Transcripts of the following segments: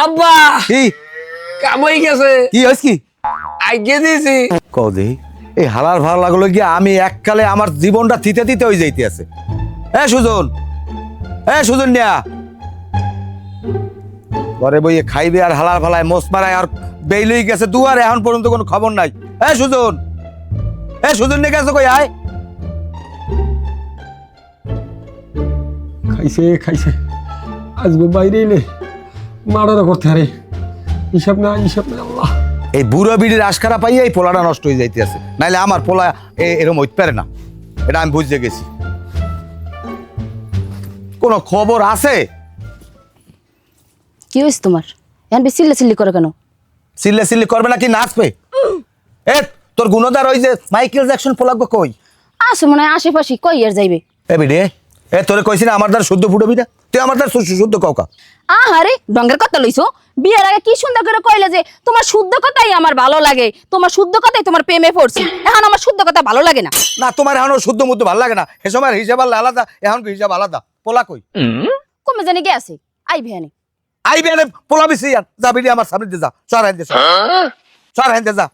আব্বা কি কামই গেছে কি হইছে কি আগে দিছি কদে এই হালার ভালো লাগলো গিয়ে আমি এককালে আমার জীবনটা থিতে থিতে হয়ে যাইতে আছে। সুজন নিয়া ঘরে বইয়ে খাইবে আর হালার ফালায় মোস মারায় আর বেইলই গেছে দুয়ারে, এখন পর্যন্ত কোনো খবর নাই। সুজন নিয়ে গেছে কই আয়। খাইছে আজকে বাইরে এলে মারার করতে আরে হিসাব না আল্লাহ। এই বুড়ো বিড়ির আশকারা পাইয়া এই পোলাটা নষ্ট হয়ে যাইতে আছে, নাইলে আমার পোলা এরকম হইতে পারে না, এটা আমি বুঝতে গেছি। কোনো খবর আছে? কি হয়েছে তোমার? এখন বেশি চিল্লি করে কেন? চিল্লি করবে না কি নাচবে? এ তোর গুণদার ওই যে মাইকেল জ্যাকসন পোলাগ কই আসে মনে হয় আশেপাশে কই আর যাইবে। এ বিড়ে তোরে কইছি না আমার দ্বার শুদ্ধ ফুটবি না, তুই আমার দ্বার শুদ্ধ কওকা। আহারে ডঙ্গের কথা লইছো, বিয়ের আগে কি সুন্দর করে কইলে যে তোমার শুদ্ধ কথাই আমার ভালো লাগে, তোমার শুদ্ধ কথাই তোমার প্রেমে পড়ছি, এখন আমার শুদ্ধ কথা ভালো লাগে না। না তোমার এখন শুদ্ধ মুদ্ধ ভালো লাগে না, এ সময় হিসাব আলাদা, এখন হিসাব আলাদা। পোলা কই? কমে জানি গেছে আইবে এনে। আইবে এনে পোলা বিছি যা বিড়ি আমার সামনে দিয়ে যা, চর হেন দে যা।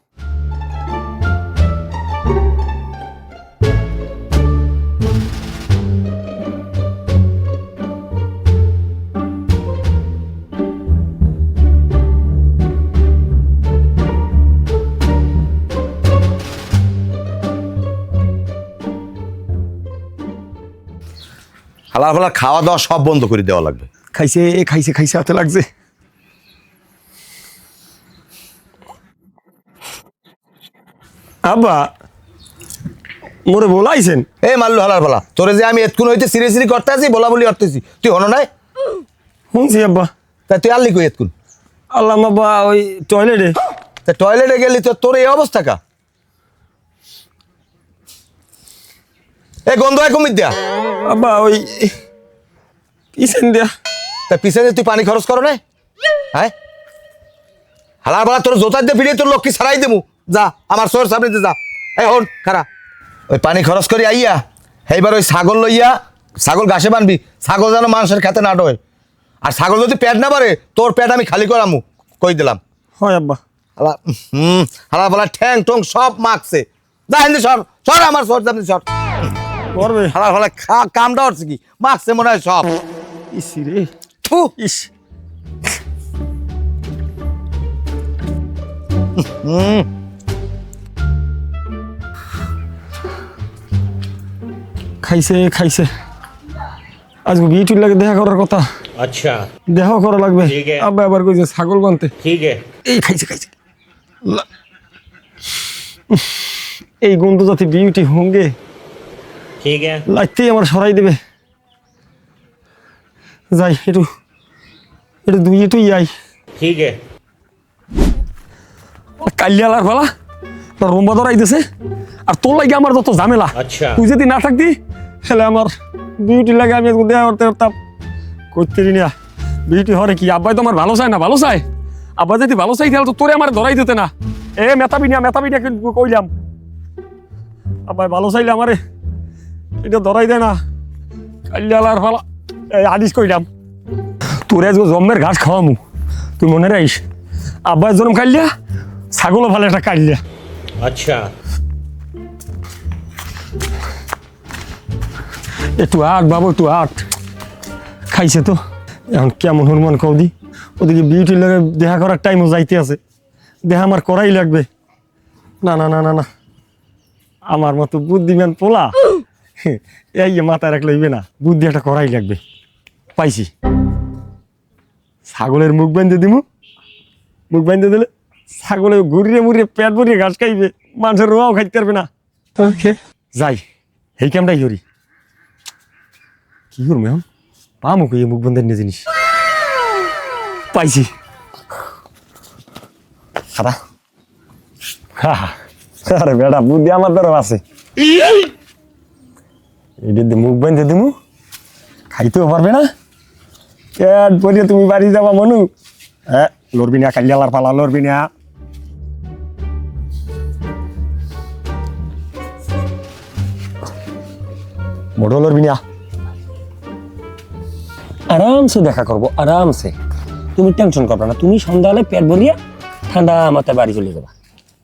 হালার ফালার খাওয়া দাওয়া সব বন্ধ করে দেওয়া লাগবে। খাইছে হাতে লাগছে। আব্বা মোরে বলাইছেন? মাল্লু হালার ফালা, তোরে যে আমি এতক্ষণ হইতে সিরিয়াসলি করতে আছি, বলা বলি করতেছি, তুই হনো নাই? শুনছি আব্বা। তা তুই আনলি কই এতক্ষণ? আল্লাহ আব্বা ওই টয়লেটে। তা টয়লেটে গেলি তো তোর এই অবস্থা কা? গন্ধ হয় কমির দেয়া আব্বা ওই পিছন দিয়া। তা পিছনে তুই পানি খরচ করো না? হ্যাঁ হালার ফালা তোর জোতার দিয়ে ফিরিয়ে তোর লক্ষ্মী ছাড়াই দেবো, যা আমার শোর সামনে যা। হন খারা ওই পানি খরচ করি আইয়া এইবার ওই ছাগল লইয়া, ছাগল ঘাসে বানবি, ছাগল যেন মানুষের খেতে না ডয়, আর ছাগল যদি পেট না পারে তোর পেট আমি খালি করামু, কই দিলাম। হয় আব্বা। হালার ফালা ঠ্যাং টং সব মাখছে, যা হিন্দি সর আমার শোর সামনে সর। করবে হালার ফালা কামটা হচ্ছে কি মাখছে মনে হয় সব। ইসি রে ইস। খাইছে আজকে বিউটির লাগে দেখা করার কথা। আচ্ছা দেখা করা লাগবে। আব্বা আবার কইছে ছাগল বানতে। ঠিক আছে। এই খাইছে এই গন্ধ যাতে বিউটি হোঙ্গে ঠিক আছে লাগতেই আমার সরাই দেবে। যাই একটু দুই আই। ঠিক আছে। কালিয়ালার ফালা তোর রুম্বা ধরাইতেছে, আর তোর লাগে আমার যত ঝামেলা। আচ্ছা তুই যদি না থাকতি তাহলে আমার বিউটি লাগে আমি দেয়া করতে পারতাম, করতে না। বিউটি হরে কি আব্বাই তো আমার ভালো চায় না, ভালো চায়। আব্বা যদি ভালো চাই তাহলে তো তোরে আমার ধরাই দিতে না। মেতাবি না কিন্তু কইলাম। আব্বাই ভালো চাইলে আমারে এটা ধরাই দেয় না। কালিয়ালার ফালা আদিস কইলাম তোরে আজকে জম্মের ঘাস খাওয়ামু, তুই মনে রাখিস। আব্বাই জন্ম কালিয়া ছাগলও ভালো একটা কালিয়া। আচ্ছা একটু আট বাবু একটু আট। খাইছে তো এখন কেমন হনুমান কৌদি, ওদিকে বিউটির লাগে দেখা করার টাইমও যাইতে আছে, দেখা আমার করাই লাগবে। না না না না না আমার মতো বুদ্ধিমান পোলা এই মাথায় রাখলে হইবে না, বুদ্ধি একটা করাই লাগবে। পাইছি, ছাগলের মুখ বাঁধতে দিমু, মুখ বাঁধতে দিলে ছাগলে ঘুরিয়ে মুড়িয়ে পেট ভরিয়ে ঘাস খাইবে, মানুষের রোয়াও খাইতে পারবে না। যাই এই কামটাই করি। কি করবো এখন পামো কই মুখ বন্ধের নিয়ে জিনিস পাইছি। আরে বেটা বুদ্ধি আমার দ্বারা আছে, এটা মুখ বাঁধতে দিমু, খাইতেও পারবে না, পেট ভরিয়ে তুমি বাড়ি যাবা মনু। হ্যাঁ লড়বি না, কালিয়ালার পালা লড়বি না। বড় লড়বি না, আরামসে দেখা করবো, আরামসে। তুমি টেনশন করবে না, তুমি সন্ধ্যাবেলায় পেট ভরিয়া ঠান্ডা মাথায় বাড়ি চলে যাবা,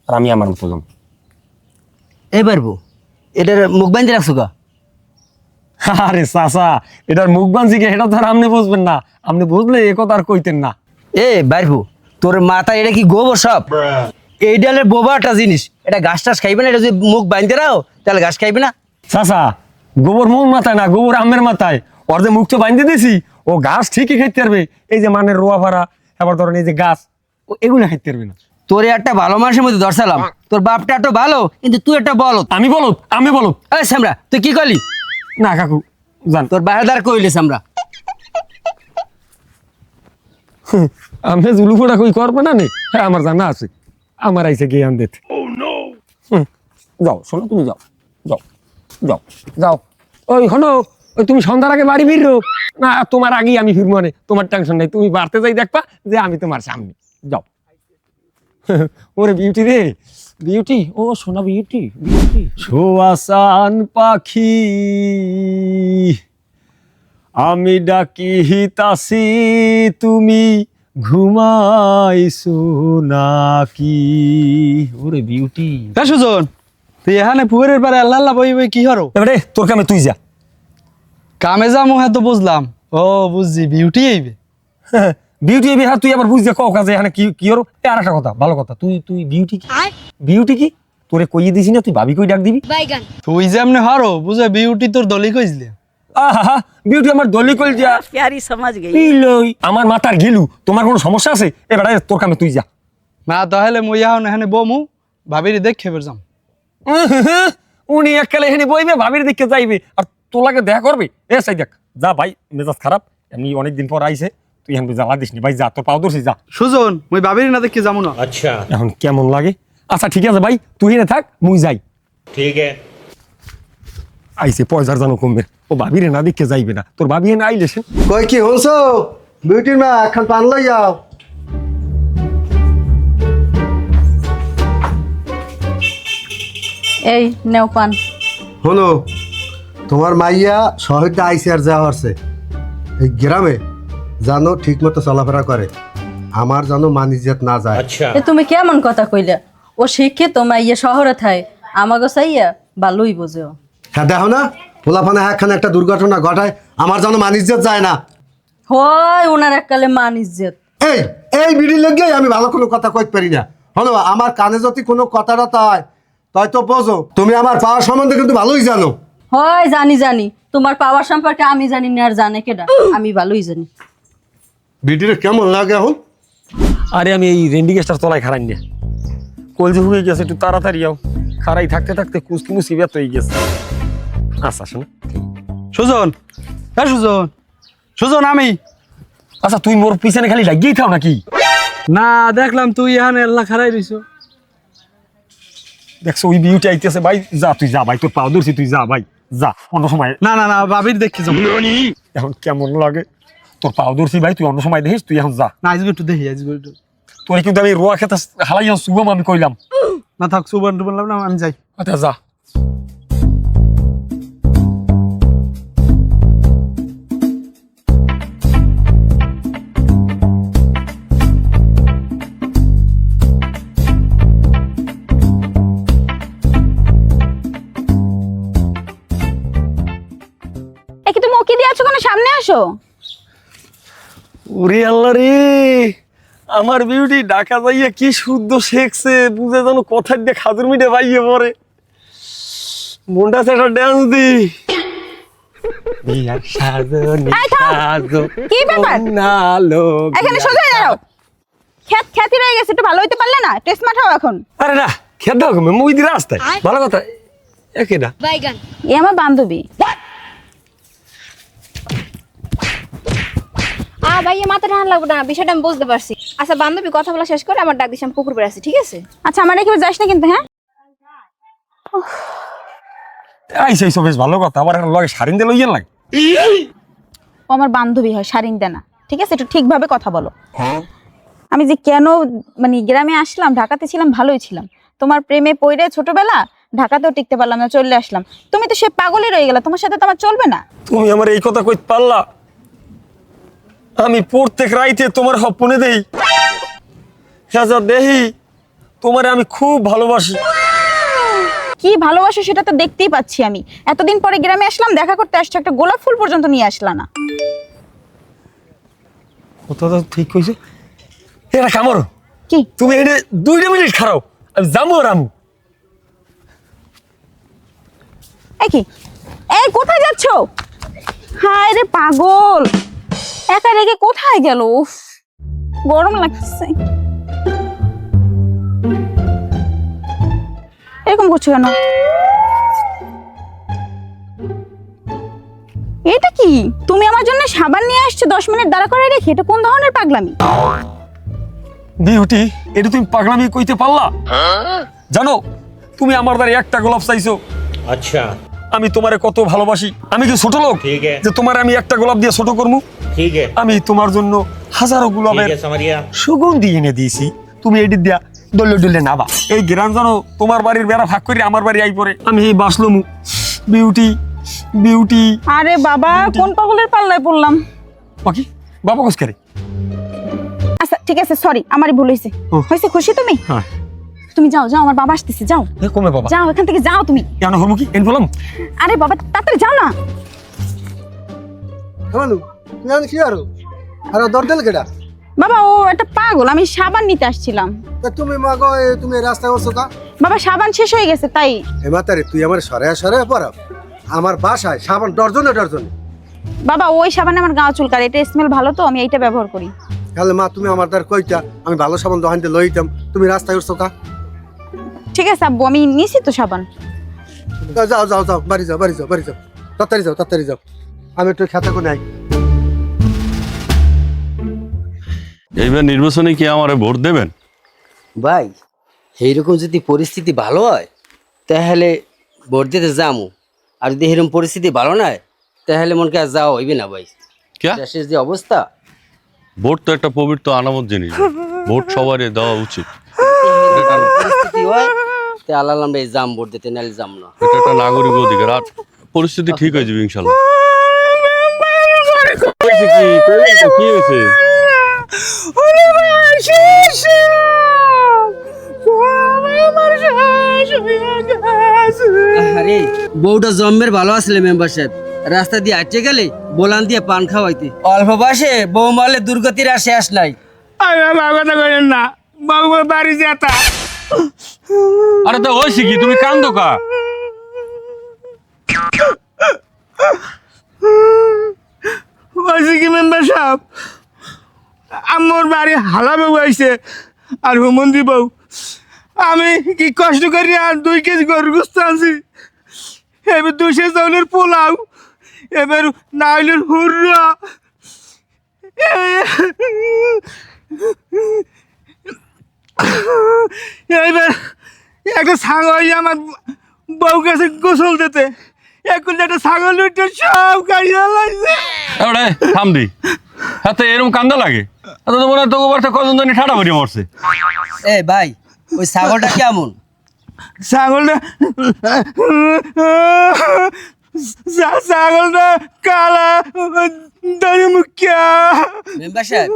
আর আমি আমার মতো যাবো। এই পারবো, এটার মুখ বাঁধতে রাখছো গা? আরে চাচা, এটার মুখ বানছি কে, এটা তো আর আপনি বুঝবেন না, আপনি বুঝলে এ কথা আর কইতেন না। এ পারবো, তোর মাথা এটা কি গোবর সব? এই ডালের বোবা একটা জিনিস, এটা ঘাস টাস খাইবে না, এটা যদি মুখ বাঁধতে রাও তাহলে ঘাস খাইবে না। চাচা, গোবর মোর মাথায় না, গোবর আমের মাথায়। ওর যে মুখটা বাঁধতে দিয়েছি, ও ঘাস ঠিকই খাইতে পারবে। এই যে মানের রোয়া ভাড়া, আবার ধরেন এই যে গাছ, ও এগুলো খাইতে পারবে না। তোর একটা ভালো মানুষের মধ্যে দর্শালাম, তোর বাপটা একটা ভালো, কিন্তু তুই একটা বলত। আমি বলত। এই সামরা, তুই কি করলি? না কাকু জান, তোর বাইরেদার কইলি সামরা। আমি জুলুফোটা কই করবে না নে, হ্যাঁ আমার জানা আছে, আমার আইসে জ্ঞান দিতে। যাও শোনো, তুমি যাও যাও যাও যাও। ওই শোনো, ওই তুমি সন্ধ্যার আগে বাড়ি ফিরো না, তোমার আগেই আমি ফিরবো, মানে তোমার টেনশন নেই, তুমি বাড়তে যাই দেখবা যে আমি তোমার সামনে। যাও। ওরে বিউটি রে, বিউটি, ও সোনা বিউটি, বিউটি। শোয়াসান পাখি আমি ডাকি হিতাসি, তুমি ঘুমাইছো নাকি? ওরে বিউটি। সুজন, তুই এখানে পুকুরের পারে আল্লাহ আল্লাহ বই বই কি হরো? এবারে তোর কামে তুই যা। কামে যাবো, হ্যাঁ তো বুঝলাম। ও বুঝছি, বিউটি আইবে। বিউটি এবি, হ্যাঁ তুই আবার বুঝতে ক কাজে এখানে কি কি হরো। আর একটা কথা, ভালো কথা, তুই বিউটি কি? বিউটি কি তোরে কইয়ে দিছি না, তুই ভাবি কই ডাক দিবি? তুই যেমনি হরো বুঝে, বিউটি তোর দলি কইছিলে। আহা, বিউটি আমার দলি কইল যা। प्यारी समझ गई। এই লই আমার মাথার গেলু, তোমার কোনো সমস্যা আছে? এবারে তোর কামে তুই যা। না তাহলে মুই এখন এখানে বমু, ভাবিরি দেখে বের যাম। উনি এককালে এখানে বইবে, ভাবির দিকে যাইবে, আর তোলাকে দেখা করবে। এ সাই দেখ, যা ভাই, মেজাজ খারাপ, এমনি অনেকদিন পর আইছে, তুই এখন জ্বালা দিস নি ভাই, যা, তোর পাও ধরছি, যা। সুজন, মুই ভাবিরি না দেখে যাবো না। अच्छा, এখন কেমন লাগে? আচ্ছা ঠিক আছে ভাই, তুই এনে থাক, মুই যাই। ठीक है। আইছে পয়সার জানো কমবে, ও ভাবি রে না দিকে যাইবে না, তোর ভাবি এনে আইলে সে। কই কি হলছো বিউটির মা, এখন পান লই যাও। এই নেও পান। হলো তোমার মাইয়া শহরটা আইসি আর যাওয়া হচ্ছে এই গ্রামে, জানো ঠিক মতো চলাফেরা করে, আমার জানো মানিজ্জাত না যায়। अच्छा, এ তুমি কেমন কথা কইলা? ও শিক্ষিত মাইয়া শহরে থাই, আমাগো চাইয়া ভালোই বোঝেও। হ্যাঁ দেখো না, পোলাপানে একখানে একটা দুর্ঘটনা ঘটায়, আমার জানো মানিজ্জাত যায় না। হয় ওনার এককালে মান ইজ্জত। এই এই বিড়ির লেগে আমি ভালো কোনো কথা কইতে পারি না। হলো আমার কানে যদি কোনো কথাটা তাই তাই তো বোঝো, তুমি আমার পাওয়ার সম্বন্ধে কিন্তু ভালোই জানো। হয় জানি জানি, তোমার পাওয়ার সম্পর্কে আমি জানি না, আর জানে কেডা? আমি ভালোই জানি। বিড়ির কেমন লাগে এখন? আরে আমি এই রেন্ডি গ্যাসটার তলায় খারাই না, কলজি হয়ে গেছে, একটু তাড়াতাড়ি আও। খারাই থাকতে থাকতে কুচকি মুচকি ব্যথ হয়ে গেছে। আচ্ছা শোনা, সুজন, হ্যাঁ সুজন, সুজন আমি। আচ্ছা তুই মোর পিছনে খালি লাগিয়েই থাও নাকি? না দেখলাম তুই এখানে আল্লাহ খারাই রইছ। দেখছো ওই বিউটি আইতেছে ভাই, যা তুই যা ভাই, তোর পাও ধরছি, তুই যা ভাই, যা, অন্য সময়। না না না, ভাবির দেখে যাবো। এখন কেমন লাগে? তোর পাও ধরছি ভাই, তুই অন্য সময় দেখিস, তুই এখন যা। না আজকে একটু দেখি, আজকে একটু। তোর কিন্তু আমি রোয়া খেতে হালাই শুভম আমি কইলাম। না থাক, সুবন বললাম না, আমি যাই। আচ্ছা যা। একে তুমি ওকে দিয়ে আছো কেন? সামনে আসো। ওরে আল্লাহ রে, আমার বিউটি ঢাকা যাইয়া কি শুদ্ধ শেখছে, বুঝে যেন কথার দিয়ে খাদুর মিটে ভাইয়ে পরে। মনটা সেটা ড্যান্স দি। বিয়ার সাজনি এই থাম। সাজো, কি ব্যাপার? নালো এখানে সোজা দাঁড়াও। খ্যাতি রয়ে গেছে, একটু ভালো হইতে পারলে না? টেস্ট মাঠাও এখন। আরে না, খেয়ে দাও কমে, মুই দি রাস্তায়। ভালো কথা, একে না। এ আমার বান্ধবী। ভাইয়া মাথা ঠান্ডা লাগবে না, বিষয়টা আমি বুঝতে পারছি। আচ্ছা বান্ধবী, কথা বলা শেষ করে আমার ডাক দিস, আমি পুকুর পাড়ে আছি, ঠিক আছে? আচ্ছা আমার একেবারে যাস না কিন্তু, হ্যাঁ? আইসা আইসা বেশ ভালো কথা, আবার একটা লগে সারিন দিয়ে লইয়েন লাগে। ও আমার বান্ধবী হয়, সারিন দেনা, ঠিক আছে? একটু ঠিকভাবে কথা বলো। আমি যে কেন মানে গ্রামে আসলাম, ঢাকাতে ছিলাম, ভালোই ছিলাম। তোমার প্রেমে পড়ে ছোটবেলা ঢাকাতেও টিকতে পারলাম না, চলে আসলাম। তুমি তো সে পাগলই রয়ে গেলা, তোমার সাথে তো আমার চলবে না। তুমি আমার এই কথা কইতে পারলা? আমি প্রত্যেক রাইতে তোমার স্বপ্নে দেই, যা দেহি তোমারে আমি খুব ভালোবাসি। কি ভালোবাসো সেটা তো দেখতেই পাচ্ছি আমি। এতদিন পরে গ্রামে আসলাম, দেখা করতে আসছো, একটা গোলাপ ফুল পর্যন্ত নিয়ে আসলা না। কথাটা ঠিক কইছে। এটা কামড় কি তুমি এটা 2 মিনিট খারাও, আমি যাবো রামু। এই কি, এই কোথায় যাচ্ছো? হায় রে পাগল, একা রেগে কোথায় গেল? উফ, গরম লাগছে। এরকম করছো কেন? এটা কি, তুমি আমার জন্য সাবান নিয়ে আসছো 10 মিনিট দাঁড়া করে রেখে? এটা কোন ধরনের পাগলামি? বিউটি, এটা তুমি পাগলামি কইতে পারলা? জানো তুমি আমার দ্বারা একটা গোলাপ চাইছো, अच्छा আমি তোমারে কত ভালোবাসি। আমি কি ছোট লোক ठीक है যে তোমার আমি একটা গোলাপ দিয়ে ছোট করবো? ठीक है আমি তোমার জন্য হাজারো গোলাপের ठीक है समरिया সুগন্ধি এনে দিয়েছি, তুমি এটি দিয়া ডলে ডলে নাবা। এই গ্রাম জানো তোমার বাড়ির বেড়া ভাগ করে আমার বাড়ি আই পড়ে, আমি এই বাসলমু। Beauty beauty. আরে বাবা, কোন পাগলের পাল্লায় পড়লাম? বাকি বাবা কোসকারে। আচ্ছা ঠিক আছে, সরি, আমারই ভুল হয়েছে। ও। হয়েছে, খুশি তুমি? হ্যাঁ। তুমি যাও যাও, আমার বাবা আসতেছে, যাও কমে বাবা যাও, এখান থেকে যাও তুমি। কেন হবো কি এন বললাম? আরে বাবা তাড়াতাড়ি যাও না। মানু তুই আমি কি আরো আর দরদেল কেডা? বাবা ও একটা পাগল, আমি সাবান নিতে আসছিলাম। তা তুমি মাগো তুমি রাস্তা করছো কা? বাবা সাবান শেষ হয়ে গেছে তাই। এ মাতারে তুই আমার সরে পড়াও। আমার বাসায় সাবান ডর্জনে ডর্জনে। বাবা ওই সাবানে আমার গা চুলকায়, এটা স্মেল ভালো তো, আমি এইটা ব্যবহার করি। তাহলে মা তুমি আমার দ্বার কইতা আমি ভালো সাবান দোকানতে লইতাম, তুমি রাস্তায় করছো কা? ঠিক আছে আব্বু, আমি নিছি তো সাবান। যাও যাও যাও, বাড়ি যাও বাড়ি যাও বাড়ি যাও, তাড়াতাড়ি যাও। আমি একটু খেতে কোনে আই। এইবার নির্বাচনে কি আমারে ভোট দেবেন? ভাই এইরকম যদি পরিস্থিতি ভালো হয় তাহলে ভোট দিতে যামু, আর যদি এরকম পরিস্থিতি ভালো না হয় তাহলে মনকে আর যাওয়া হইবে না ভাই। কে? দেশের যে অবস্থা, ভোট তো একটা পবিত্র আনামত জিনিস, ভোট সবারই দেওয়া উচিত। এরকম পরিস্থিতি হয় তে আল্লাহ আমরা যাম ভোট দিতে, নাহলে যাম না। এটা একটা নাগরিক অধিকার, আর পরিস্থিতি ঠিক হয়ে যাবে ইনশাল্লাহ। কি হয়েছে? আরে বউটা জম্মের ভালো আসলে মেম্বার সাহেব, রাস্তা দিয়ে হাঁটতে গেলে বোলান দিয়ে পান খাওয়াইতে। অল্প বয়সে বউ মারলে দুর্গতির আর শেষ নাই। আরে তো হয়েছে কি, তুমি কান্দো কা? কি মেম্বার সাহেব, আমার বাড়ি হালা বউ আইছে আর হুমন্দি বউ। আমি কি কষ্ট করি আর 2 কেজি গরুর গোস্ত আনছি, এবার 200 চাউলের পোলাও, এবার নাইলের হুররা। এইবার একটা ছাগল আমার বউ কাছে গোসল দিতে, এখন একটা ছাগল উঠে সব গাড়িয়া লাগছে। এবারে থাম দি, হাতে এরকম কান্দা লাগে? এত তো মনে হয় তোকে বাড়িতে কজন জানি ঠাডা ভরিয়ে মরছে। এ ভাই ওই ছাগলটা কেমন? ছাগলটা ছাগলটা কালা মুখিয়া। মেম্বার সাহেব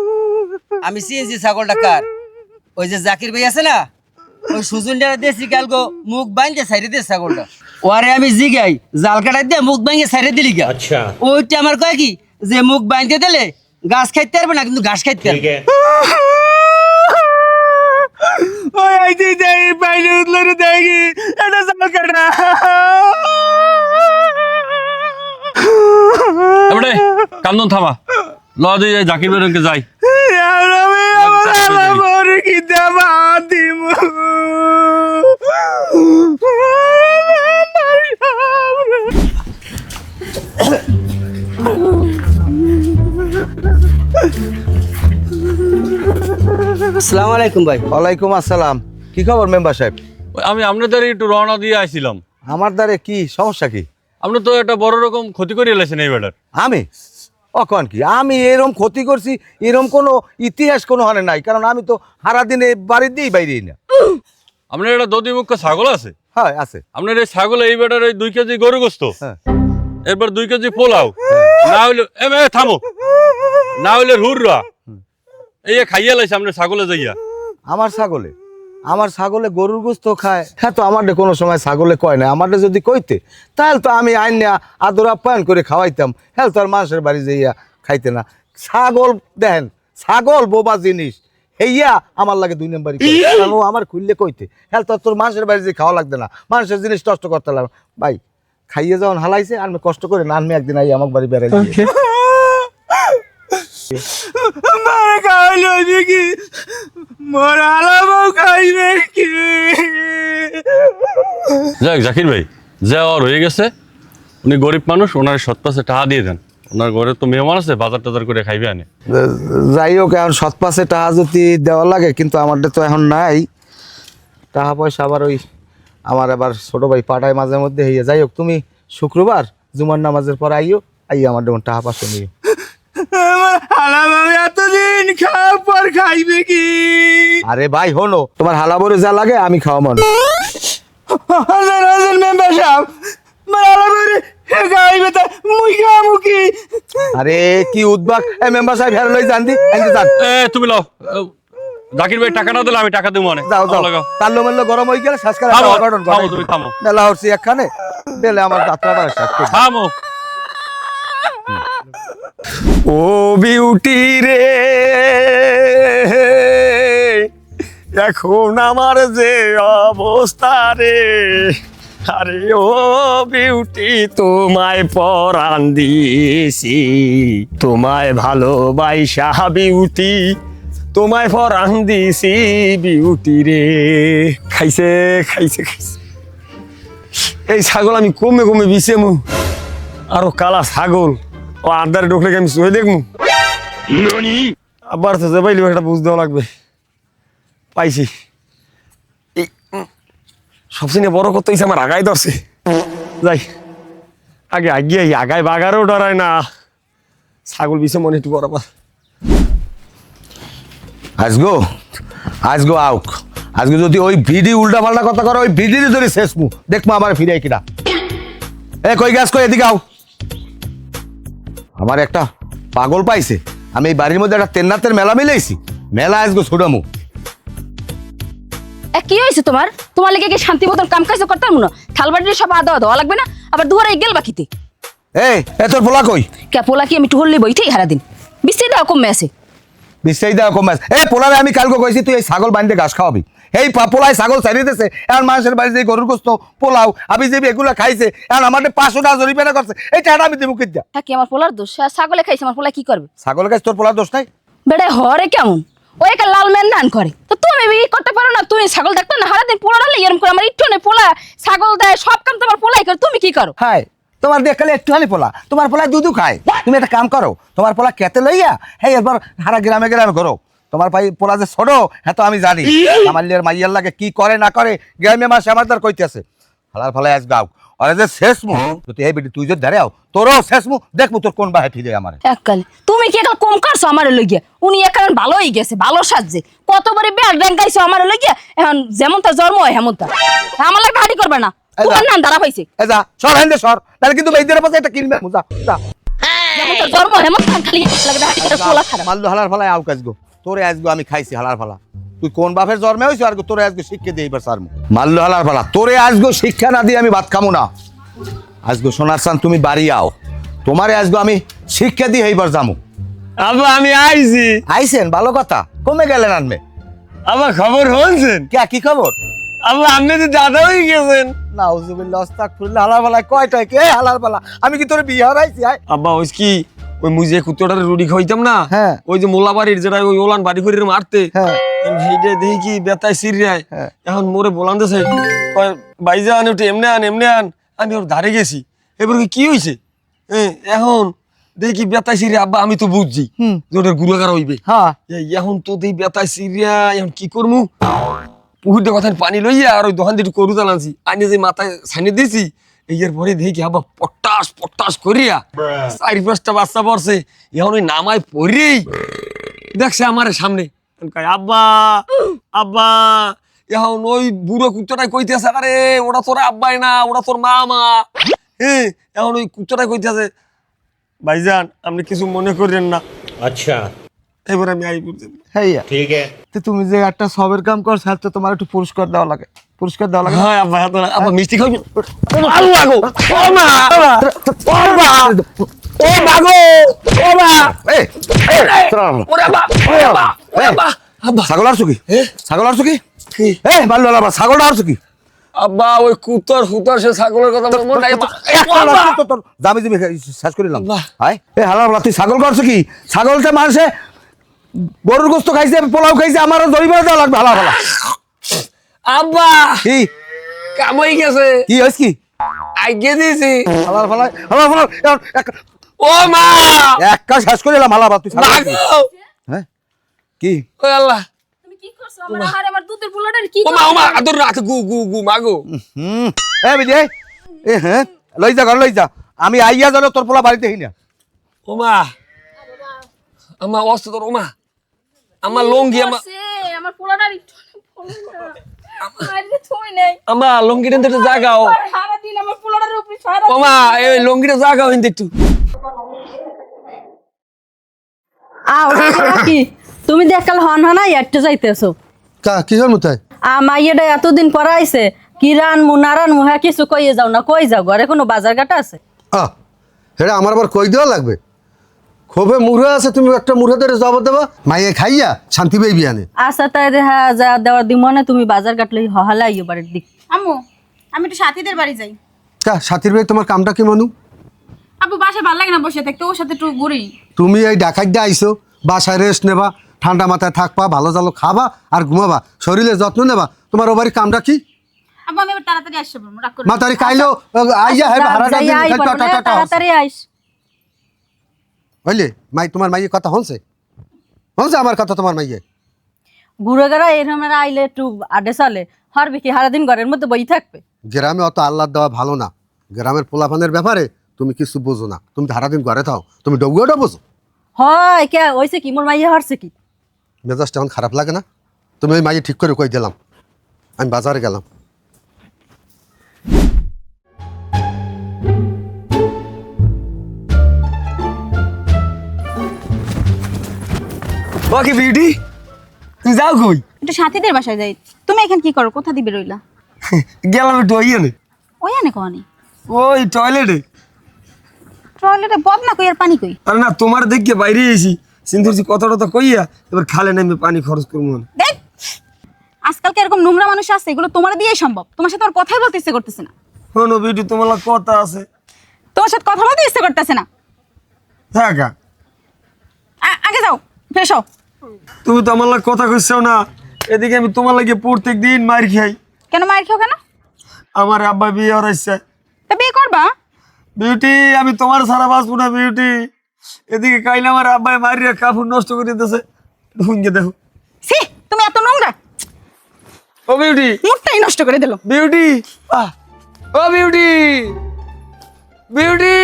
আমি চিনছি ছাগলটা কার। ওই যে জাকির ভাই আছে না, ওই সুজনটা দেশি কালগো মুখ বাইন্দে সাইডে দিয়ে ছাগলটা। ওরে আমি জিগাই জাল কাটাই দিয়ে মুখ বাইঙ্গে সাইডে দিলি গা। अच्छा ওইটা আমার কয় কি যে মুখ বাইন্দে দিলে গাছ খাইতে পারবে না, কিন্তু ঘাস খাইতে ठीक পারবে। है ওই আইতে যাই বাইরে উঠলে দেখি এটা জাল কাটা। এবারে কান্দন থামা, ল দিয়ে জাকির বেরোকে যাই। কি দেবা দিম আসসালামু আলাইকুম ভাই। ওয়ালাইকুম আসসালাম। কি খবর মেম্বার সাহেব? আমি আপনাদের একটু রওনা দিয়ে আইছিলাম। আমার দ্বারে কি সমস্যা কি? আপনি তো একটা বড় রকম ক্ষতি করে এলেছেন এই বেটার। আমি অকন কি আমি এরম ক্ষতি করছি? এরম কোনো ইতিহাস কোনো হানে নাই, কারণ আমি তো সারা দিনে বাড়ির দিয়েই বাইরে না। আপনার একটা দধিমুখ ছাগল আছে? হ্যাঁ আছে। আপনার এই ছাগলে এই বেটার ওই 2 কেজি গরু গোস্ত, হ্যাঁ। এরপর 2 কেজি পোলাও, না হইলে থামো, না হইলে হুররা এই খাইয়া লাইছে আপনার ছাগলে যাইয়া। আমার ছাগলে গরুর গোস্ত খায়? হ্যাঁ, তো আমাদের কোনো সময় ছাগলে কয় না। আমাদের যদি কইতে তাহলে তো আমি আইন না আদর আপ্যায়ন করে খাওয়াইতাম। হ্যাঁ, তো আর মানুষের বাড়ি যাইয়া খাইতে না। ছাগল দেখেন, ছাগল বোবা জিনিস, হেইয়া আমার লাগে 2 নম্বরই। ও আমার খুললে কইতে, হ্যাঁ তো তোর মানুষের বাড়ি যে খাওয়া লাগবে না, মানুষের জিনিস নষ্ট করতে লাগবে। ভাই খাইয়ে যখন হালাইছে আমি কষ্ট করে না, আমি একদিন আই আমার বাড়ি বেড়াই যাক জাকির ভাই, যা আর হয়ে গেছে, উনি গরিব মানুষ, ওনার সৎ পাশে টাকা দিয়ে দেন। ওনার ঘরে তো মেহমান আছে, বাজার টাজার করে খাইবে আনে। যাই হোক, এখন সৎ পাশে টাকা যদি দেওয়া লাগে, কিন্তু আমাদের তো এখন নাই টাকা পয়সা। আবার ওই আমার আবার ছোট ভাই পাঠায় মাঝে মধ্যে হইয়া। যাই হোক, তুমি শুক্রবার জুমার নামাজের পর আইও, আমার যেমন টাকা পাশে নিও। এতদিন খাওয়ার পর খাইবে কি? আরে ভাই হনো, তোমার হালাবরে যা লাগে আমি খাওয়া মন। আরে কি উদ্বাক, মেম্বার সাহেব হেরে লই জানদি জান। তুমি লও, জাকির ভাই টাকা না দিলে আমি টাকা দেবো অনেক। যাও যাও, তাল্লো মেল্লো গরম হয়ে গেলে শ্বাস করে তুমি থামো। মেলা হচ্ছি একখানে দিলে আমার যাত্রাটা শেষ করে। থামো। ও বিউটি রে, এখন আমার যে অবস্থা রে, আরে ও বিউটি তোমায় পরাণ দিয়েছি, তোমায় ভালোবাসা বিউটি, তোমায় পরাণ দিয়েছি বিউটি রে। খাইছে খাইছে খাইছে এই ছাগল আমি কমে কমে বিছেমু, আরো কালা ছাগল ও আন্দারে ঢুকলে আমি শুয়ে দেখবো। আবার তো যাবাইলি একটা বুঝ দেওয়া লাগবে। পাইছি, এই সবচেয়ে বড় কথা হইছে আমার আগায় ধরছে। যাই আগে আগিয়ে আগায় বাগারেও ডরায় না, ছাগল বিছে মনে একটু বরাবর। আজগো আউক, আজকে যদি ওই ভিডি উল্টা পাল্টা কথা করো, ওই ভিডি ধরে শেষ মু দেখবো আমার ফিরে কিনা। কই গ্যাস কই এদিকে আও। আমার একটা পাগল পাইছে, আমি এই বাড়ির মধ্যে একটা তেন্নাতের মেলা মিলাইছি, মেলা আজগো ছুটামু। কি হয়েছে তোমার? তোমার লেগে কি শান্তি মতন কাম কাজ করতাম না? থালবাটি সব আদা দেওয়া লাগবে না? আবার দুয়ারে গেল বাকিতে। তোর পোলা কই? কে পোলা কি আমি টুহলি বইতেই হারা দিন বিস্তাই দাও কমে আছে। বিস্তাই দাও কমে আছে? পোলারে আমি কালকে কইছি তুই এই ছাগল বাঁধতে ঘাস খাওয়াবি। এই পোলায় ছাগল ছাড়িয়েছে, এখন মানুষের বাড়িতে গরুর গোস্ত পোলাও আমি যে এগুলো খাইছে, এখন আমাদের 500 টাকা জরিমানা করছে, এই টাকা আমি দেবো কিনা? হ্যাঁ, কি আমার পোলার দোষ? ছাগলে খাইছে, আমার পোলা কি করবে? ছাগল খাইছে, তোর পোলার দোষ নাই? বেড়ে হরে কেমন ওই একটা লাল ম্যান দান করে, তো তুমি বিয়ে করতে পারো না? তুমি ছাগল দেখতো না হারা দিন পোলা ডালে এরকম করে, আমার একটু নেই পোলা ছাগল দেয়, সব কাম তোমার পোলাই করে, তুমি কি করো? হাই, তোমার দেখালে একটুখানি পোলা, তোমার পোলা দুধু খায়। তুমি একটা কাম করো, তোমার পোলা খেতে লইয়া হ্যাঁ এবার হারা গ্রামে গ্রামে করো। তোমার ভাই পোলা যে ছোট, হ্যাঁ তো আমি জানি আমার লিয়ার মাইয়ার লাগে কি করে না করে, গ্রামে মাসে আমার তার কইতেছে ফালার ফালাই আজ গাও। আরে যে শেষ মু যদি এই বেটি তুই যদি ধরে আও, তোরও শেষ মু দেখবো তোর কোন বাহে ফিরে আমার। এককালে তুমি কি একটা কম কাটছো আমার লইয়া? উনি এখন ভালোই গেছে, ভালো সাজছে, কতবারে বেড় ডেঙ্গাইছো আমার লইয়া, এখন যেমন তার জন্ম হয় হেমন তা আমার লাগে হাঁটি করবে না। তোমার নাম দাঁড়া পাইছে, যা সর হেন্দে সর, তাহলে কিন্তু এই দিনের পাশে একটা কিনবে যা যা। যেমন তার জন্ম হেমন খালি লাগবে হাঁটি করে পোলা খারাপ। মাল্লু হালার ফালাই আউক আজগো, তোরে আজগো আমি খাইছি হালার ফালা। তুই কোন বাপের জন্মে হইছ আর তোরে আজগো শিক্ষা দিয়ে এবার সারমু। মাল্লু হালার ফালা, তোরে আজগো শিক্ষা না দিয়ে আমি ভাত খামু না। আজগো সোনার চান তুমি বাড়ি আও, তোমারে আজগো আমি শিক্ষা দিয়ে এইবার যামু। আব্বা আমি আইছি। আইছেন, ভালো কথা। কমে গেলেন আনবে? আবার খবর হয়েছেন? কি খবর? আব্বা আপনি তো দাদা হয়ে গেছেন। নাউজুবিল্লাহ আস্তাগফিরুল্লাহ। হালার ফালা কয়টা কে হালার ফালা? আমি কি তোরে বিয়ে হারাইছি? আব্বা ওই কি ওই মুজে কুত্তটার রুটি খাইতাম না, হ্যাঁ ওই যে মোল্লা বাড়ির যেটা ওই ওলান বাড়ি করে মারতে, হ্যাঁ সেইটা দেখি কি বেতায় সিরিয়ায়, এখন মোরে বলান দেছে বাইজা আন একটু এমনে আন। আমি ওর ধারে গেছি, এবার কি হয়েছে এখন দেখি বেতায় সিরিয়া। আব্বা আমি তো বুঝছি যে ওটার গুলাগার হইবে, এখন তো দেখি বেতায় সিরিয়া, এখন কি করবো? পুকুরটা কথা পানি লইয়া আর ওই দোকান দিয়ে করু চালানছি, আইনে যে মাথায় ছাইনে দিয়েছি, এর পরে দেখি আব্বা পটাশ করিয়া 4-5টা বাচ্চা পড়ছে। এখন ওই নামায় পড়েই দেখছে আমার সামনে, আব্বা এখন ওই বুড়ো কুত্তাটাই কইতেছে আরে ওটা তোর আব্বাই না ওটা তোর মামা। হ্যাঁ এখন ওই কুত্তাটাই কইতেছে ভাইজান আপনি কিছু মনে করেন না। अच्छा এবার আমি আই বলছি হ্যাঁ ठीक है তুমি যে একটা সবের কাম করছ তো তোমার একটু পুরস্কার দেওয়া লাগে, পুরস্কার দেওয়া লাগে। হ্যাঁ আব্বা আব্বা মিষ্টি খাবি? আল্লাহ গো ও মা ও মা ও মা গো ও মা এই ওরে বাবা ওরে বাবা ওরে বাবা আব্বা ছাগল আর কি? ছাগল আর কি? কি? এই ভালো বাবা ছাগলটা আর কি? আব্বা ওই কুত্তর হুতর সে ছাগলের কথা মনে নাই। দামি দামি শেষ করিলাম। হাই এই হালার বলা তুই ছাগল করছো কি? ছাগলটা মানুষে গরুর গোস্ত খাইছে, পোলাও খাইছে, আমারও দড়ি দেওয়া লাগবে। হালা হালা আব্বা কি কাম হয়ে গেছে। কি হয়েছে কি? আগে দিয়েছি। হালার ফালা হালার ফালা ও মা একটা শেষ করিলাম। হালা তুই ছাগল মা কি? গো। হ্যাঁ কি? ও আল্লাহ তুমি কি করছো আমার দুধের পোলাটার কি ও মা আদর রাখ গু গু গু মা গো। এ বিজয় এ হ্যাঁ লই যা ঘর লই যা। আমি আইয়া জানো তোর পোলা বাড়িতে হই না। ও মা আমা অস্ত তোর ও মা আমার লঙ্গি আমার পোলাটার একটু আমা লঙ্গিটা একটু জাগাও। সারাদিন আমার পোলাটার উপরে সারা ও মা এই লঙ্গিটা জাগাও হিন্দি একটু। কি তুমি দেখাল হন হনা একটু যাইতেছো কি হল মুতাই? মাইয়াটা এতদিন পর আইছে কি রানমু না রানমু হ্যাঁ কিছু কইয়ে যাও না, কই যাও ঘরে কোনো বাজার ঘাটা আছে? এটা আমার আবার কই দেওয়া লাগবে? ক্ষোভে মুড়ে আছে, তুমি একটা মুড়ে ধরে জবাব দেবা, মাইয়ে খাইয়া শান্তি পেয়ে বিয়ানে। আচ্ছা তাই হ্যাঁ যা দেওয়ার দিব না, তুমি বাজার ঘাটলে হহালাই বাড়ির দিক। আম্মু আমি একটু সাথীদের বাড়ি যাই। সাথীর ভাই তোমার কামটা কি মানু? আব্বু বাসায় ভালো লাগে না বসে থাকতে, ওর সাথে একটু ঘুরি। তুমি এই ডাকাত দিয়ে আইসো, বাসায় রেস্ট নেবা, ঠান্ডা মাথায় থাকবা, ভালো জালো খাবা আর ঘুমাবা, শরীরের যত্ন নেবা। তোমার ও বাড়ির কামটা কি? আব্বু আমি এবার তাড়াতাড়ি আসতে পারবো, রাগ করো না। মা তারি কাইলো আইয়া হ্যাঁ ভাড়াটা দিন তাড়াতাড়ি আইস। বুঝলে মাই তোমার মাইয়ে কথা হনছে হনছে আমার কথা তোমার মাইয়ে ঘুরে গেরা এরকম আইলে একটু আডে চালে হারবে কি সারাদিন ঘরের মধ্যে বই থাকবে? গ্রামে অত আল্লাহ দেওয়া ভালো না। গ্রামের পোলাপানের ব্যাপারে তুমি কিছু বোঝো না। তুমি তো সারাদিন ঘরে থাও, তুমি ডবুয়াটা বোঝো। হয় কে হয়েছে কি মোর মাইয়া হারছে কি? মেজাজটা এখন খারাপ লাগে না? তুমি ওই মাইয়ে ঠিক করে কই দিলাম, আমি বাজারে গেলাম। বাকি বিউটি তুই যাও কই? একটু সাথীদের বাসায় যাই। তুমি এখানে কি করো? কোথা দিবে রইলা? গেলাম একটু ওইখানে ওই আনে কনি ওই টয়লেটে। টয়লেটে বদনা কই আর পানি কই? আরে না তোমার দেখে বাইরে এসি সিন্ধুরছি কথাটা তো কইয়া এবার খালে নেমে পানি খরচ করবো। দেখ আজকালকে এরকম নোংরা মানুষ আছে, এগুলো তোমার দিয়েই সম্ভব। তোমার সাথে আর কথাই বলতে ইচ্ছে করতেছে না। শোনো বিউটি তোমার কথা আছে। তোমার সাথে কথা বলতে ইচ্ছে করতেছে না। হ্যাঁ কা আগে যাও ফ্রেশ হও। তুমি তো আমার লাগে কথা কইছো না, এদিকে আমি তোমার লাগে প্রত্যেক দিন মার খাই। কেন মার খাও কেন? আমার আব্বা বিয়ে হরাইছে। তা বিয়ে করবা? বিউটি আমি তোমার সারা বাঁচবো না বিউটি। এদিকে কাইলে আমার আব্বাই মারিয়া কাপড় নষ্ট করে দিতেছে, ঢুঙ্গে দেখো। সি তুমি এত নোংরা। ও বিউটি মুখটাই নষ্ট করে দিল। বিউটি ও বিউটি বিউটি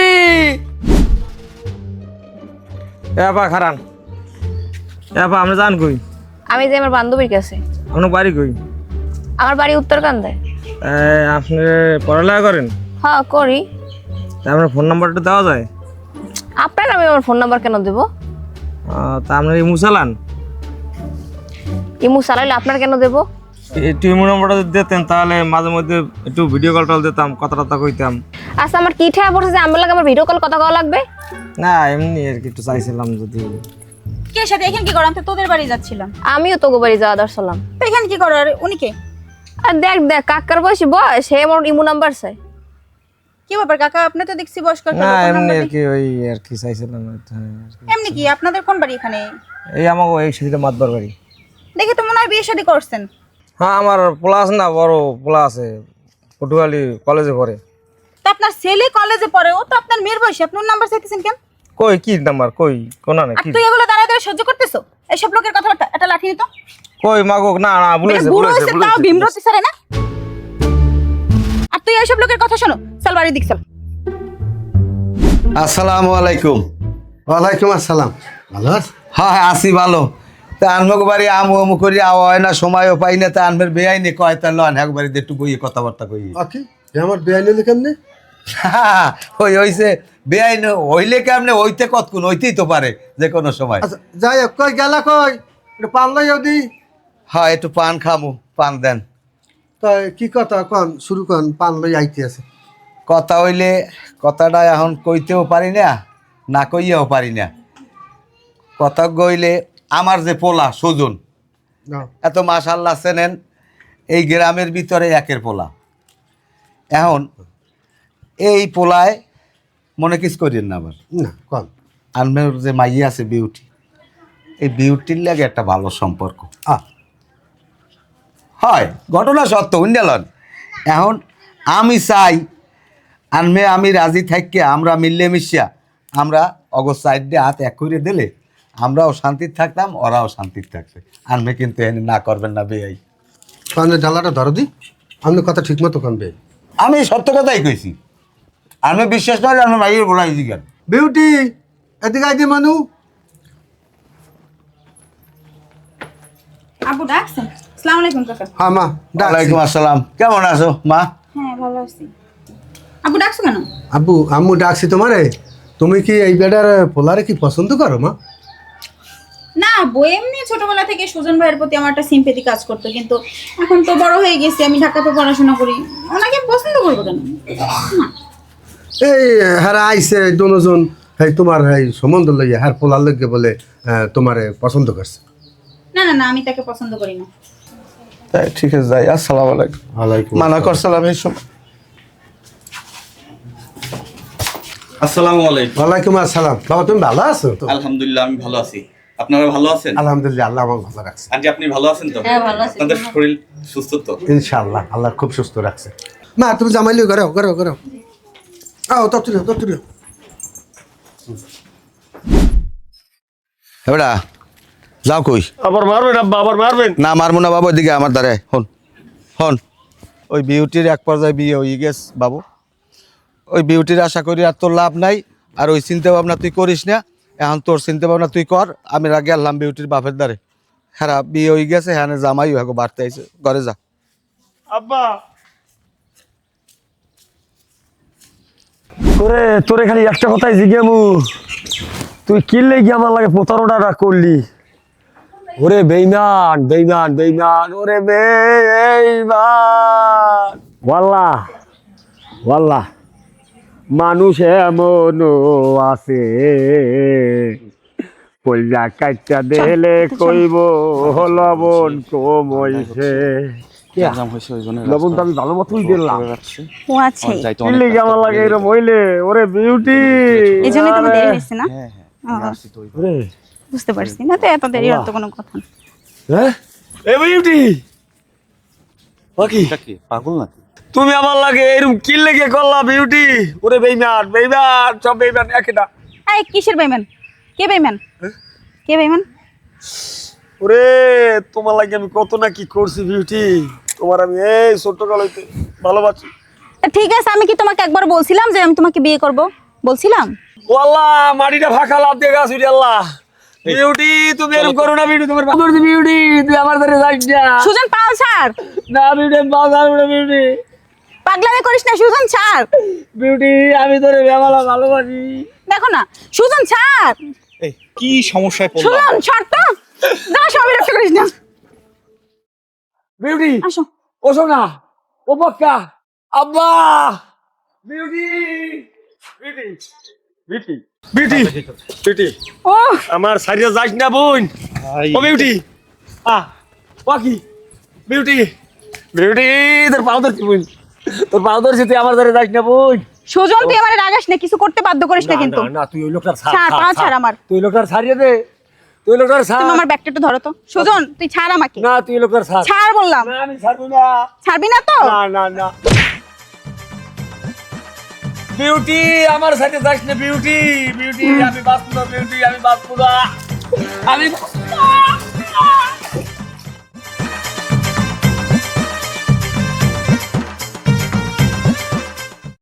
এপা খারান এপা আমরা জান কই? আমি যে আমার বান্ধবীর কাছে। আপনার বাড়ি কই? আমার বাড়ি উত্তরকান্দায়। আপনি পড়ালেখা করেন? হ্যাঁ করি। আপনার ফোন নাম্বারটা দেওয়া যায়? আপনার আমি আমার ফোন নাম্বার কেন দেবো? তা আপনার ইমু চালান? ইমু চালাইলে আপনার কেন দেবো? একটু ইমু নাম্বারটা যদি দিতেন তাহলে মাঝে মধ্যে একটু ভিডিও কল টল দিতাম, কথা টথা কইতাম। আচ্ছা আমার কি ঠেয়া পড়ছে যে আমার লাগে আমার ভিডিও কল কথা কওয়া লাগবে? না এমনি আর কি একটু চাইছিলাম যদি। কে সাথে এখানে কি করো? আমি তো তোদের বাড়ি যাচ্ছিলাম। আমিও তোগো বাড়ি যাওয়া দরছিলাম। তো এখানে কি করো? আর উনি কে? আর দেখ দেখ কাকার বয়সী বয়স, সে আমার ইমু নাম্বার চাই। কি ব্যাপার কাকা? আপনি তো দেখছি বয়স্ক। না এমনি আর কি ওই আর কি চাইছিলাম। এমনি কি? আপনাদের কোন বাড়ি এখানে? এই আমাকে এই সেদিকে মাতবার বাড়ি। দেখে তো মনে হয় বিয়ে শাদী করছেন। হ্যাঁ আমার পোলা আছে না, বড় পোলা আছে, পটুয়ালি কলেজে পড়ে। তো আপনার ছেলে কলেজে পড়ে, ও তো আপনার মেয়ের বয়সী, আপনি ওর নাম্বার চাইতেছেন কেন? কই কি নাম্বার কই? কোনা না কি তুই এগুলো দাঁড়ায় দাঁড়ায় সহ্য করতেছো? এইসব লোকের কথাবার্তা? এটা লাঠি নিতো কই মাগো? না না ভুলেছে ভুলেছে তাও ভীমরতি স্যার না। আর তুই এইসব লোকের কথা শোনো, চল বাড়ি দিক চল। আসসালামু আলাইকুম। ওয়ালাইকুম আসসালাম। ভালো আছ? হ্যাঁ হ্যাঁ আছি ভালো। তা আনমক বাড়ি আমু আমু করি আওয়া হয় না, সময়ও পাই না, তা আনমের বেআইনি কয় তা লন এক বাড়িতে একটু বইয়ে কথাবার্তা কই। আকি আমার বেআইন হলে কেমনে? ওই হইছে বেআইন হইলে কেমনে, হইতে কতক্ষণ, হইতেই তো পারে যে কোনো সময়। আচ্ছা যাই হোক, কই গেলা কই? একটু পান লই দি। হ্যাঁ একটু পান খামু, পান দেন। তাই কি কথা কন, শুরু কন, পান লই আইতে আছে। কথা হইলে কথাটা এখন কইতেও পারি না, না কইয়াও পারি না। কথা কইলে আমার যে পোলা সুজন, এত মাশাআল্লাহ চেনেন, এই গ্রামের ভিতরে একের পোলা। এখন এই পোলায় মনে কিছু করেন না আবার না কন। আনমের যে মাইয়া আছে বিউটি, এই বিউটির লাগে একটা ভালো সম্পর্ক হয়, ঘটনা সত্য উন্ডালন। এখন আমি চাই আনমে আমি রাজি থাকি, আমরা মিললে মিশিয়া আমরা অগস্ট সাইডে হাত এক করে দিলে আমরাও শান্তির থাকতাম, ওরাও শান্তির থাকছে। আনমে কিন্তু এনে না করবেন না বেয়াই। কানের ডালাটা ধরো দি, আপনি কথা ঠিক মতো কন বে। আমি সত্য কথাই কইছি, আমি বিশ্বাস করি আমি মাইয়ের বলাই দিকেন। বিউটি এদিকে আইদি মানু। আবু ডাকছেন? আসসালামু আলাইকুম কাকা। হ্যাঁ মা ডাকছি। ওয়ালাইকুম আসসালাম, কেমন আছো মা? হ্যাঁ ভালো আছি। আবু ডাকছো কেন? আব্বু আম্মু ডাকছি তোমারে। তুমি কি এই বেটার পোলারে কি পছন্দ করো মা? না বই এমনি ছোটবেলা থেকে সুজন ভাইয়ের প্রতি আমার একটা সিম্পেথি কাজ করতো, কিন্তু এখন তো বড় হয়ে গেছি, আমি ঢাকাতে পড়াশোনা করি, ওনাকে পছন্দ করবো কেন? এই হারা আইসে দুজন, এই তোমার এই সম্বন্ধ লইয়া হার পোলার লইগে বলে তোমারে পছন্দ করছে। না না না, আমি তাকে পছন্দ করি না। তাই ঠিক আছে, যাই। আসসালামু আলাইকুম। ওয়ালাইকুম মানা করসালাম। এই সময় আসসালামু আলাইকুম। ওয়ালাইকুম আসসালাম। বাবা তুমি ভালো আছো তো? আলহামদুলিল্লাহ আমি ভালো আছি, আপনারা ভালো আছেন? আলহামদুলিল্লাহ, আল্লাহ আমাকে ভালো রাখছে। আন্টি আপনি ভালো আছেন তো? হ্যাঁ ভালো আছি। আপনাদের শরীর সুস্থ তো? ইনশাআল্লাহ আল্লাহ খুব সুস্থ রাখছে। মা তুমি জামাই লিও, করো করো করো। আও তত্ত্ব তত্ত্ব। এবারা যাও কই? আবার মারবেন আব্বা, আবার মারবেন? না মারবো না বাবু, এদিকে আমার দ্বারে হন হন। ওই বিউটির এক পর্যায়ে বিয়ে হয়ে গেছে বাবু, ওই বিউটির আশা করি আর তোর লাভ নাই। আর ওই চিন্তা ভাবনা তুই করিস না, এখন তোর চিন্তা ভাবনা তুই কর। আমি আগে আনলাম বিউটির বাপের দ্বারে, হ্যাঁ বিয়ে হয়ে গেছে, হ্যাঁ জামাই হ্যাঁ বাড়তে আইছে, ঘরে যা। আব্বা তোরে তোরে খালি একটা কথাই জিজ্ঞামু, তুই কিনলে গিয়ে আমার লাগে প্রতারণাটা করলি? ওরে বেইমান বেইমান বেইমান, ওরে বেইমান। ওয়াল্লাহ ওয়াল্লাহ মানুষ এমনও আছে, কইলা কাইটা দেলে কইব লবণ কম হইছে। লবণ তো আমি ভালো মতোই দিলাম। ও আচ্ছা, কিনলে গিয়ে আমার লাগে এরকম হইলে? ওরে বিউটি, এই জন্যই তো দেরি হয়েছে না? ওরে বুঝতে পারছি না তো, এত দেরি হতো কোনো কথা না। হ্যাঁ এ বিউটি বাকি পাগল না তুমি আমার লাগে এরকম কি লেগে করলা বিউটি? ওরে বেইমান বেইমান, সব বেইমান একটা। এই কিসের বেইমান? কে বেইমান? কে বেইমান? ওরে তোমার লাগে আমি কত না কি করছি বিউটি, তোমার আমি এই ছোট্টকাল হইতে ভালোবাসি। ঠিক আছে, আমি কি তোমাকে একবার বলছিলাম যে আমি তোমাকে বিয়ে করব? বলছিলাম? ও আল্লাহ, মাটিটা ফাঁকা লাভ দিয়ে গাছ উঠে। আল্লাহ বিউটি তুমি এরকম করো না বিউটি, তোমার বাবার বিউটি তুই আমার ধরে যাইস না। সুজন পাল ছাড়। না বিউটি পাল ছাড় বিউটি, পাগলামি করিস না সুজন, ছাড় বিউটি আমি তোরে বেমালা ভালোবাসি। দেখো না সুজন, ছাড়। এই কি সমস্যায় পড়লাম? সুজন ছাড় তো, না সবই রক্ষা করিস না। বিউটি আসো। ও সোনা, ও বক্কা, আব্বা Beauty Beauty Beauty Beauty Beauty, ও আমার সারিয়া যাস না বোন। ও বিউটি ও কি বিউটি বিউটি, তোর পাও ধরছি বোন, তোর পাও ধরছি, তুই আমার ধরে যাস না বোন। সুজন তুই আমারে রাগাস না, কিছু করতে বাধ্য করিস না কিন্তু। না তুই ওই লোকটার ছাড়, পা ছাড় আমার। তুই লোকটার ছাড়িয়ে দে, তুই লোকটার ছাড়। তুমি আমার ব্যাগটা একটু ধরো তো। সুজন তুই ছাড় আমাকে। না তুই লোকটার ছাড়। ছাড় বললাম। না আমি ছাড়বো না। ছাড়বি না তো? না না না বিউটি, আমার সাথে যাস না বিউটি বিউটি, আমি বাঁচবো না বিউটি, আমি বাঁচবো না, আমি